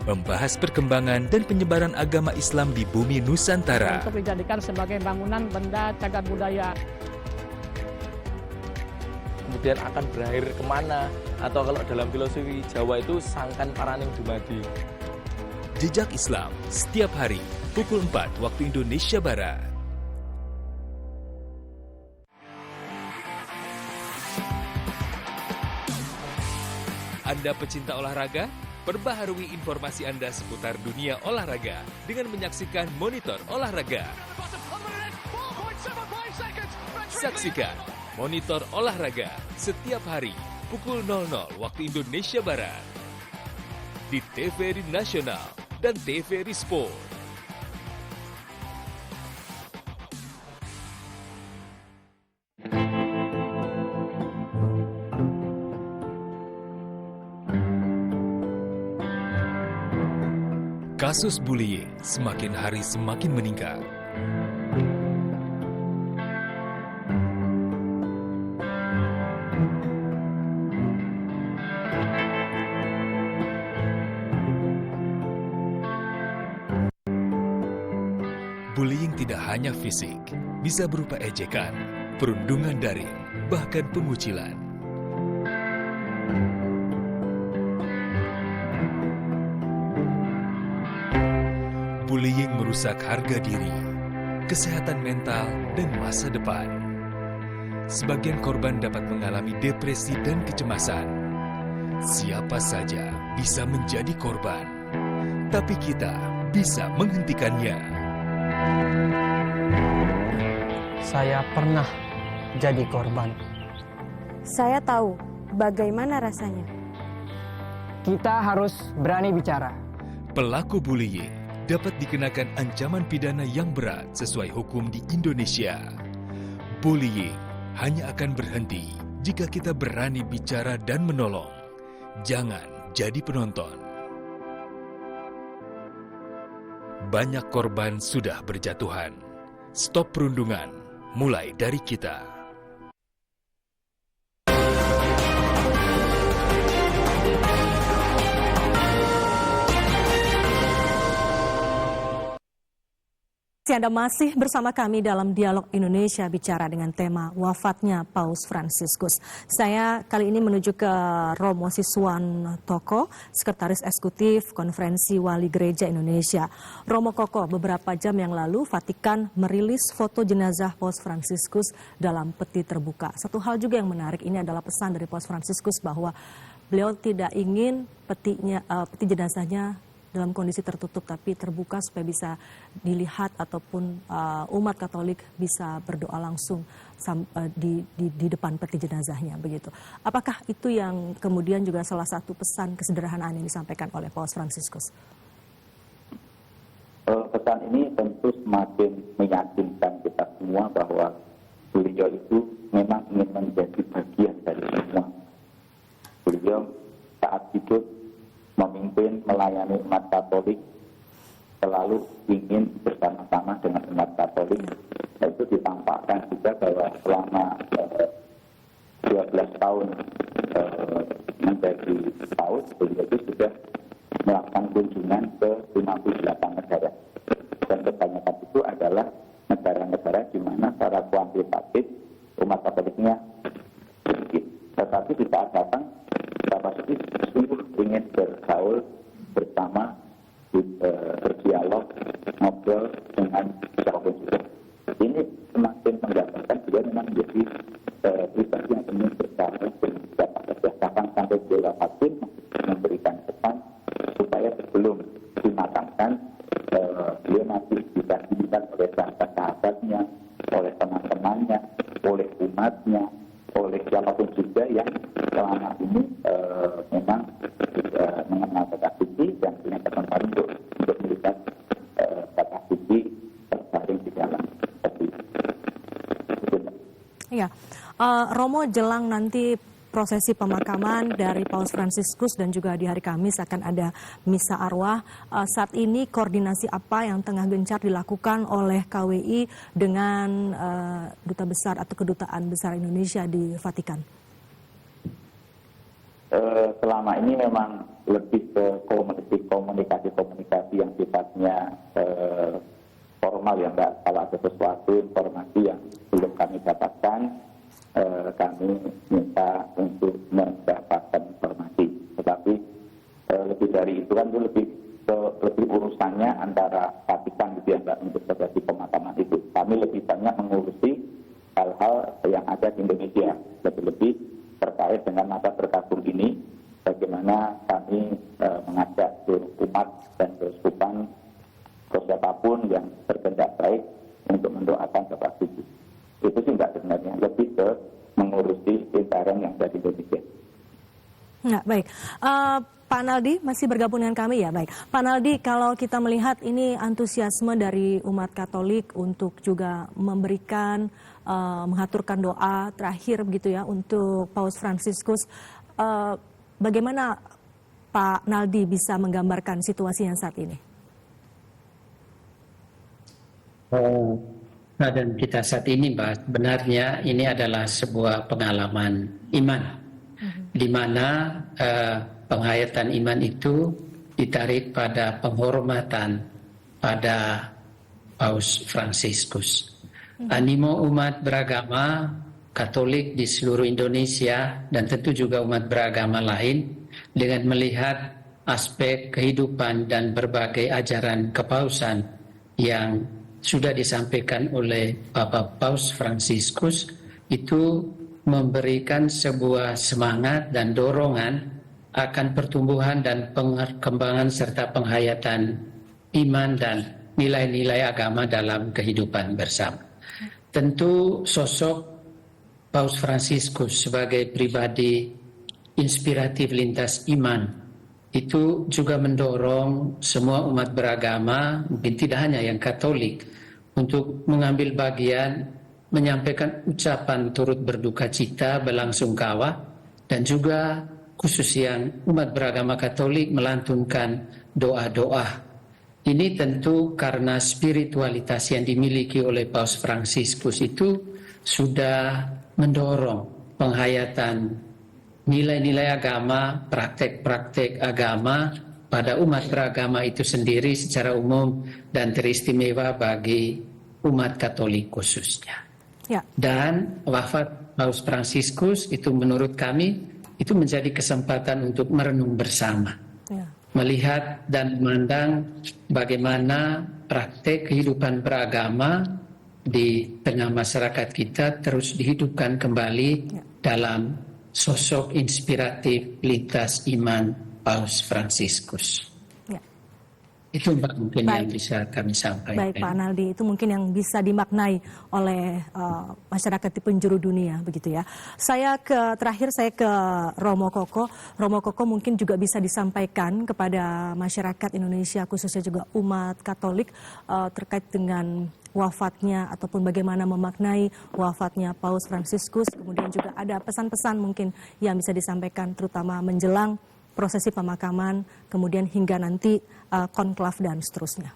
Membahas perkembangan dan penyebaran agama Islam di bumi Nusantara. Untuk dijadikan sebagai bangunan benda cagar budaya. Kemudian akan berakhir kemana? Atau kalau dalam filosofi Jawa itu sangkan paraning dumadi. Jejak Islam setiap hari pukul 4 waktu Indonesia Barat. Anda pecinta olahraga? Perbaharui informasi Anda seputar dunia olahraga dengan menyaksikan Monitor Olahraga. Saksikan Monitor Olahraga setiap hari pukul 00 waktu Indonesia Barat di TVRI Nasional dan TVRI Sport. Kasus bullying semakin hari semakin meningkat. Bullying tidak hanya fisik, bisa berupa ejekan, perundungan daring, bahkan pengucilan. Bullying merusak harga diri, kesehatan mental, dan masa depan. Sebagian korban dapat mengalami depresi dan kecemasan. Siapa saja bisa menjadi korban, tapi kita bisa menghentikannya. Saya pernah jadi korban. Saya tahu bagaimana rasanya. Kita harus berani bicara. Pelaku bullying dapat dikenakan ancaman pidana yang berat sesuai hukum di Indonesia. Bullying hanya akan berhenti jika kita berani bicara dan menolong. Jangan jadi penonton. Banyak korban sudah berjatuhan. Stop perundungan, mulai dari kita. Anda masih bersama kami dalam Dialog Indonesia Bicara dengan tema wafatnya Paus Fransiskus. Saya kali ini menuju ke Romo Siswantoko, Sekretaris Eksekutif Konferensi Wali Gereja Indonesia. Romo Koko, beberapa jam yang lalu Vatikan merilis foto jenazah Paus Fransiskus dalam peti terbuka. Satu hal juga yang menarik ini adalah pesan dari Paus Fransiskus bahwa beliau tidak ingin peti jenazahnya dalam kondisi tertutup tapi terbuka supaya bisa dilihat ataupun umat Katolik bisa berdoa langsung di depan peti jenazahnya begitu. Apakah itu yang kemudian juga salah satu pesan kesederhanaan yang disampaikan oleh Paus Fransiskus? Pesan ini tentu semakin meyakinkan kita semua bahwa beliau itu memang ingin menjadi bagian dari semua. Beliau saat hidup memimpin, melayani umat Katolik, selalu ingin bersama-sama dengan umat Katolik. Dan itu ditampakkan juga bahwa selama 12 tahun menjadi paus, beliau itu sudah melakukan kunjungan ke 58 negara. Dan kebanyakan itu adalah negara-negara di mana secara kuantitatif umat Katoliknya sedikit. Tetapi di saat datang, Bapak Suci sungguh ingin bergaul bersama, berdialog, ngobrol dengan siapapun juga. Ini semakin menggambarkan dia memang menjadi pribadi yang ingin bergaul dengan siapa saja. Bahkan sampai beliau Fatin memberikan pesan supaya sebelum dimakamkan, beliau masih bisa dilihat oleh sahabat-sahabatnya, oleh teman-temannya, oleh umatnya, oleh siapapun juga yang selama ini memang mengenal kata suci dan punya kesempatan untuk melihat kata suci terbaring di dalam peti. Iya, Romo, jelang nanti prosesi pemakaman dari Paus Fransiskus dan juga di hari Kamis akan ada misa arwah. Saat ini koordinasi apa yang tengah gencar dilakukan oleh KWI dengan duta besar atau kedutaan besar Indonesia di Vatikan? Selama ini memang lebih ke komunikasi yang sifatnya formal ya Mbak. Kalau ada sesuatu informasi yang belum kami dapatkan, kami minta untuk mendapatkan informasi. Tetapi lebih dari itu kan itu lebih urusannya antara Vatikan gitu ya Mbak untuk terjadi pemakaman itu. Kami lebih banyak mengurusi hal-hal yang ada di Indonesia, lebih-lebih terkait dengan masa berkabung ini, bagaimana kami mengajak seluruh umat dan keuskupan siapapun yang berkehendak baik untuk mendoakan Bapak Suci. Itu sih Mbak sebenarnya, lebih ke mengurusi intern yang ada di Indonesia. Nah, baik. Pak Naldi masih bergabung dengan kami ya, baik. Pak Naldi, kalau kita melihat ini antusiasme dari umat Katolik untuk juga memberikan, mengaturkan doa terakhir begitu ya untuk Paus Fransiskus. Bagaimana Pak Naldi bisa menggambarkan situasinya saat ini? Keadaan kita saat ini, Mbak, sebenarnya ini adalah sebuah pengalaman iman, di mana penghayatan iman itu ditarik pada penghormatan pada Paus Fransiskus. Animo umat beragama Katolik di seluruh Indonesia dan tentu juga umat beragama lain dengan melihat aspek kehidupan dan berbagai ajaran kepausan yang sudah disampaikan oleh Bapak Paus Fransiskus itu memberikan sebuah semangat dan dorongan akan pertumbuhan dan perkembangan serta penghayatan iman dan nilai-nilai agama dalam kehidupan bersama. Tentu sosok Paus Fransiskus sebagai pribadi inspiratif lintas iman itu juga mendorong semua umat beragama, mungkin tidak hanya yang Katolik, untuk mengambil bagian, menyampaikan ucapan turut berduka cita, berlangsungkawa, dan juga khusus yang umat beragama Katolik melantunkan doa-doa. Ini tentu karena spiritualitas yang dimiliki oleh Paus Fransiskus itu sudah mendorong penghayatan nilai-nilai agama, praktek-praktek agama pada umat beragama itu sendiri secara umum dan teristimewa bagi umat Katolik khususnya. Ya. Dan wafat Paus Fransiskus itu menurut kami itu menjadi kesempatan untuk merenung bersama. Ya. Melihat dan memandang bagaimana praktek kehidupan beragama di tengah masyarakat kita terus dihidupkan kembali dalam sosok inspiratif lintas iman Paus Fransiskus. Ya. Itu Mbak mungkin yang bisa kami sampaikan. Baik Pak Naldi, itu mungkin yang bisa dimaknai oleh masyarakat di penjuru dunia begitu ya. Terakhir saya ke Romo Koko. Romo Koko mungkin juga bisa disampaikan kepada masyarakat Indonesia khususnya juga umat Katolik terkait dengan wafatnya ataupun bagaimana memaknai wafatnya Paus Fransiskus. Kemudian juga ada pesan-pesan mungkin yang bisa disampaikan terutama menjelang prosesi pemakaman, kemudian hingga nanti konklav dan seterusnya.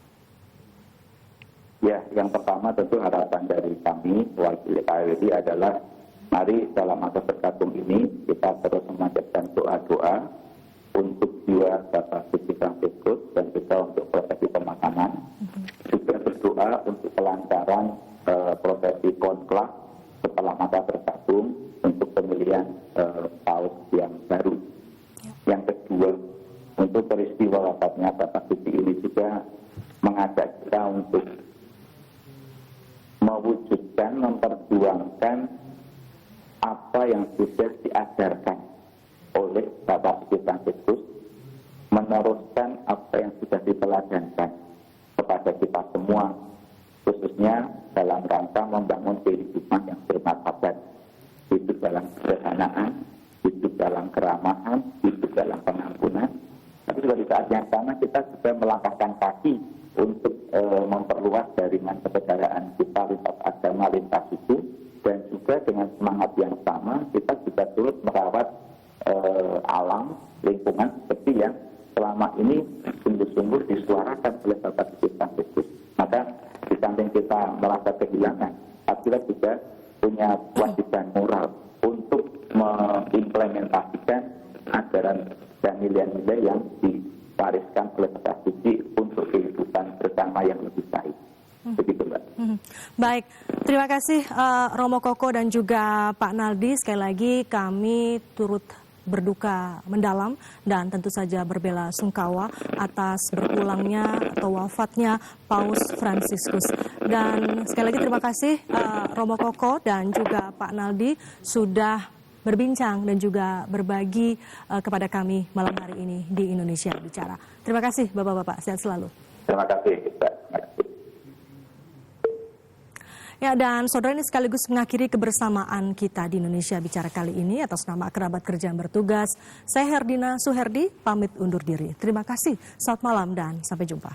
Ya, yang pertama tentu harapan dari kami wakil KWI adalah mari dalam masa berkabung ini kita terus memanjatkan doa-doa untuk jiwa Bapak Suci Fransiskus dan juga untuk prosesi pemakaman. Juga berdoa untuk kelancaran prosesi konklav setelah masa berkabung untuk pemilihan paus yang baru. Yang kedua, untuk peristiwa wafatnya Bapak Suci ini juga mengajak kita untuk mewujudkan, memperjuangkan apa yang sudah diajarkan oleh Bapak Suci Fransiskus, meneruskan apa yang sudah diteladankan kepada kita semua, khususnya dalam rangka membangun kehidupan yang bermartabat, hidup dalam kesederhanaan, hidup dalam keramahan, hidup dalam pengampunan. Tapi juga di saat yang sama kita juga melangkahkan kaki untuk memperluas jaringan kepercayaan kita lintas agama, lintas suku, dan juga dengan semangat yang sama kita juga turut merawat alam, lingkungan seperti yang selama ini sungguh-sungguh disuarakan oleh Bapak Franciscus. Maka di samping kita merasa kehilangan, kita juga punya kewajiban moral untuk mengimplementasikan ajaran dan nilai-nilai yang diwariskan oleh Bapak Suci untuk kehidupan bersama yang lebih baik. Begitu, Mbak. Baik, terima kasih Romo Koko dan juga Pak Naldi. Sekali lagi kami turut berduka mendalam dan tentu saja berbela sungkawa atas berpulangnya atau wafatnya Paus Franciscus. Dan sekali lagi terima kasih Romo Koko dan juga Pak Naldi sudah berbincang dan juga berbagi kepada kami malam hari ini di Indonesia Bicara. Terima kasih Bapak-Bapak, sehat selalu. Terima kasih, Mbak. Ya, dan saudara, ini sekaligus mengakhiri kebersamaan kita di Indonesia Bicara kali ini. Atas nama kerabat kerja yang bertugas, saya Herdina Suherdi pamit undur diri. Terima kasih, selamat malam dan sampai jumpa.